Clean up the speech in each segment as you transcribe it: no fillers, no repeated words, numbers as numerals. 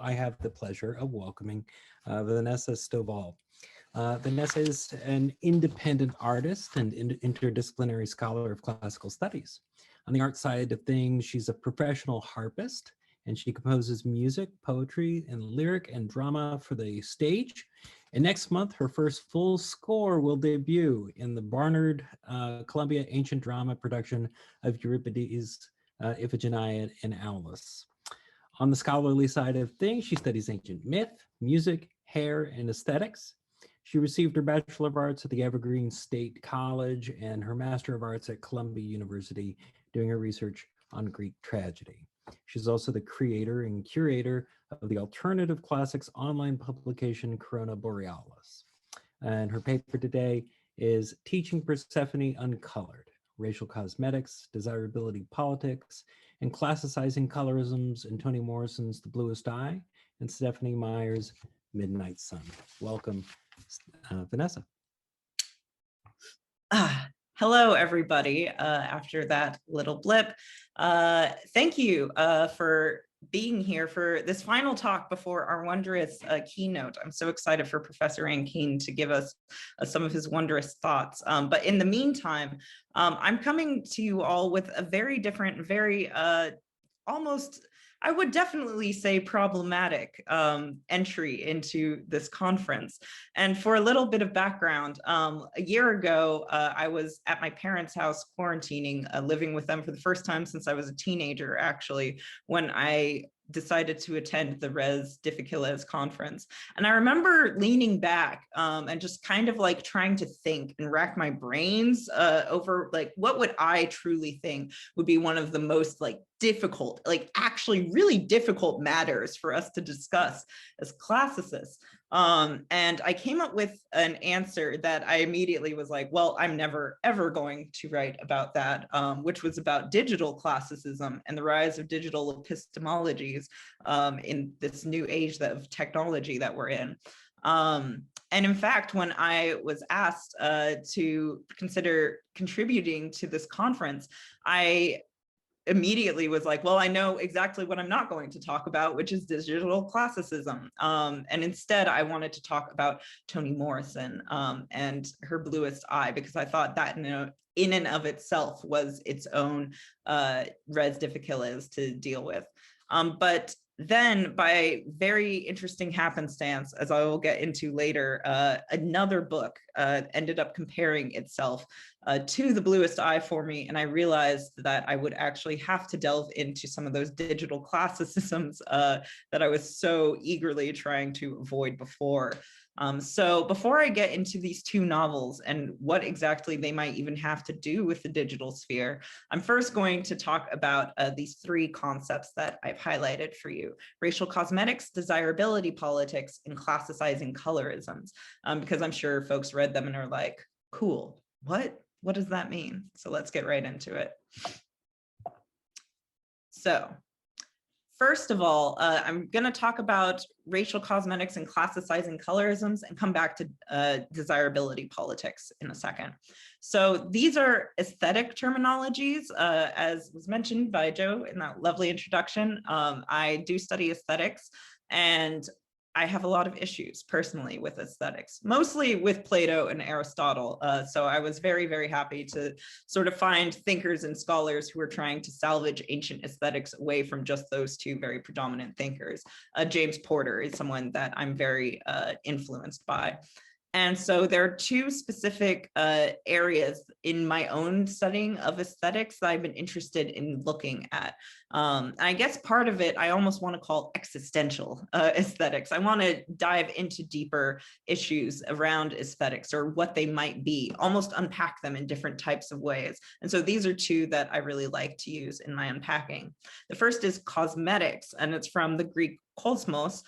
I have the pleasure of welcoming Vanessa Stovall. Vanessa is an independent artist and interdisciplinary scholar of classical studies. On the art side of things, she's a professional harpist, and she composes music, poetry, and lyric and drama for the stage. And next month, her first full score will debut in the Barnard Columbia Ancient Drama production of Euripides' Iphigenia in Aulis. On the scholarly side of things, she studies ancient myth, music, hair, and aesthetics. She received her Bachelor of Arts at the Evergreen State College and her Master of Arts at Columbia University, doing her research on Greek tragedy. She's also the creator and curator of the alternative classics online publication Corona Borealis. And her paper today is Teaching Persephone Uncolored, Racial Cosmetics, Desirability Politics, and Classicizing Colorisms in Toni Morrison's The Bluest Eye and Stephanie Meyer's Midnight Sun. Welcome, Vanessa. Hello, everybody. After that little blip, thank you for being here for this final talk before our wondrous keynote. I'm so excited for Professor Ankeen to give us some of his wondrous thoughts. But in the meantime, I'm coming to you all with a very different, very almost, I would definitely say, problematic entry into this conference. And for a little bit of background, a year ago, I was at my parents' house quarantining, living with them for the first time since I was a teenager, actually, when I decided to attend the Difficiles conference. And I remember leaning back and just kind of like trying to think and rack my brains over like, what would I truly think would be one of the most like difficult, like actually really difficult matters for us to discuss as classicists. And I came up with an answer that I immediately was like, well, I'm never, ever going to write about that, which was about digital classicism and the rise of digital epistemologies in this new age of technology that we're in. And in fact, when I was asked to consider contributing to this conference, I immediately was like, well, I know exactly what I'm not going to talk about, which is digital classicism. And instead, I wanted to talk about Toni Morrison and her Bluest Eye, because I thought that in and of itself was its own res difficiles to deal with. But then by very interesting happenstance, as I will get into later, another book ended up comparing itself to the Bluest Eye for me. And I realized that I would actually have to delve into some of those digital classicisms that I was so eagerly trying to avoid before. So before I get into these two novels and what exactly they might even have to do with the digital sphere, I'm first going to talk about these three concepts that I've highlighted for you: racial cosmetics, desirability politics, and classicizing colorisms, because I'm sure folks read them and are like, cool, what does that mean? So let's get right into it. So first of all, I'm going to talk about racial cosmetics and classicizing colorisms and come back to desirability politics in a second. So these are aesthetic terminologies, as was mentioned by Joe in that lovely introduction. I do study aesthetics, and I have a lot of issues personally with aesthetics, mostly with Plato and Aristotle. So I was very, very happy to sort of find thinkers and scholars who are trying to salvage ancient aesthetics away from just those two very predominant thinkers. James Porter is someone that I'm very influenced by. And so there are two specific areas in my own studying of aesthetics that I've been interested in looking at. I guess part of it I almost want to call existential aesthetics. I want to dive into deeper issues around aesthetics, or what they might be, almost unpack them in different types of ways. And so these are two that I really like to use in my unpacking. The first is cosmetics, and it's from the Greek kosmos,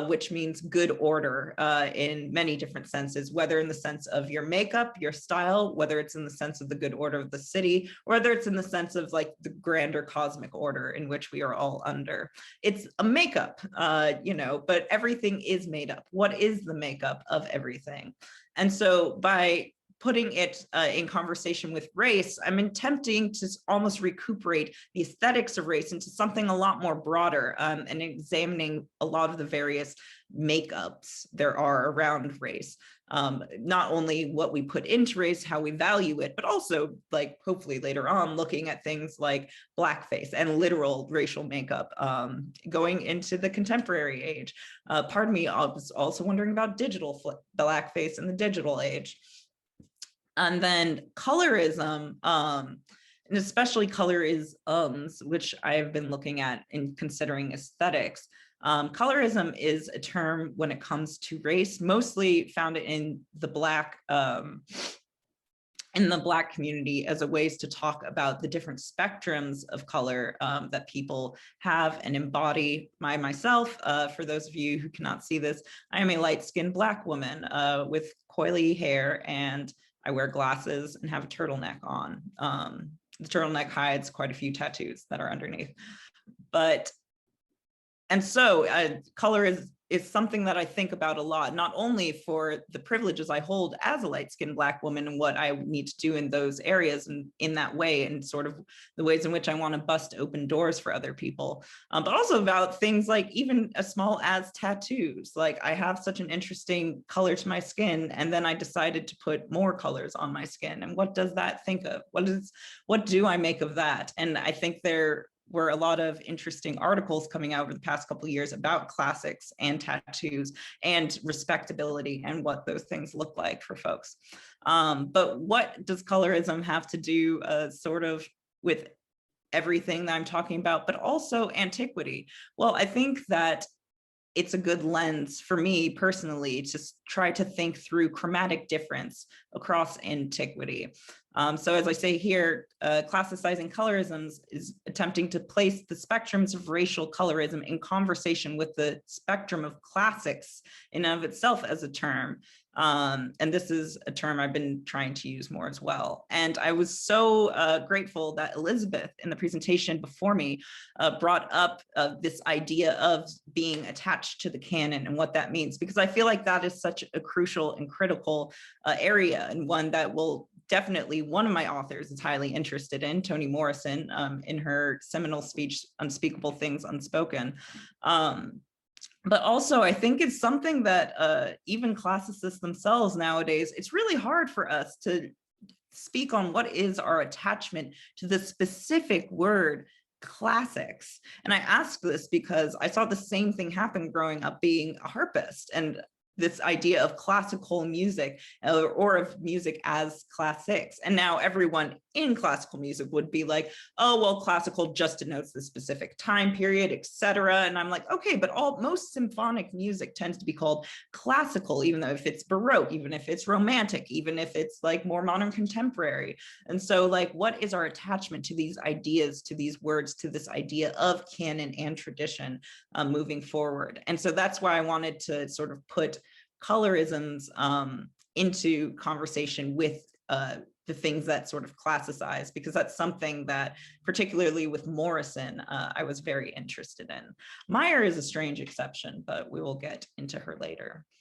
which means good order in many different senses, whether in the sense of your makeup, your style, whether it's in the sense of the good order of the city, or whether it's in the sense of like the grander cosmic order in which we are all under. It's a makeup, but everything is made up. What is the makeup of everything? And so by putting it in conversation with race, I'm attempting to almost recuperate the aesthetics of race into something a lot more broader, and examining a lot of the various makeups there are around race. Not only what we put into race, how we value it, but also, like, hopefully later on, looking at things like blackface and literal racial makeup, going into the contemporary age. Pardon me, I was also wondering about digital blackface in the digital age. And then colorism, and especially colorisms, which I've been looking at in considering aesthetics. Colorism is a term when it comes to race, mostly found in the Black community as a ways to talk about the different spectrums of color that people have and embody. Myself, for those of you who cannot see this, I am a light-skinned Black woman with coily hair, and I wear glasses and have a turtleneck on. The turtleneck hides quite a few tattoos that are underneath. And so color is something that I think about a lot, not only for the privileges I hold as a light-skinned Black woman and what I need to do in those areas and in that way, and sort of the ways in which I want to bust open doors for other people, but also about things like even as small as tattoos. Like, I have such an interesting color to my skin, and then I decided to put more colors on my skin. And what does that think of? What do I make of that? And I think there were a lot of interesting articles coming out over the past couple of years about classics and tattoos and respectability and what those things look like for folks. But what does colorism have to do sort of with everything that I'm talking about, but also antiquity? Well, I think that it's a good lens for me personally to try to think through chromatic difference across antiquity. So as I say here, classicizing colorisms is attempting to place the spectrums of racial colorism in conversation with the spectrum of classics in and of itself as a term. And this is a term I've been trying to use more as well. And I was so grateful that Elizabeth in the presentation before me brought up this idea of being attached to the canon and what that means, because I feel like that is such a crucial and critical area, and one that will definitely, one of my authors is highly interested in, Toni Morrison, in her seminal speech, Unspeakable Things Unspoken. But also, I think it's something that even classicists themselves nowadays, it's really hard for us to speak on what is our attachment to the specific word classics. And I ask this because I saw the same thing happen growing up being a harpist, and this idea of classical music or of music as classics. And now everyone in classical music would be like, oh, well, classical just denotes the specific time period, etc. And I'm like, okay, but most symphonic music tends to be called classical, even though if it's Baroque, even if it's Romantic, even if it's like more modern contemporary. And so, like, what is our attachment to these ideas, to these words, to this idea of canon and tradition moving forward? And so that's why I wanted to sort of put colorisms into conversation with the things that sort of classicize, because that's something that, particularly with Morrison, I was very interested in. Meyer is a strange exception, but we will get into her later.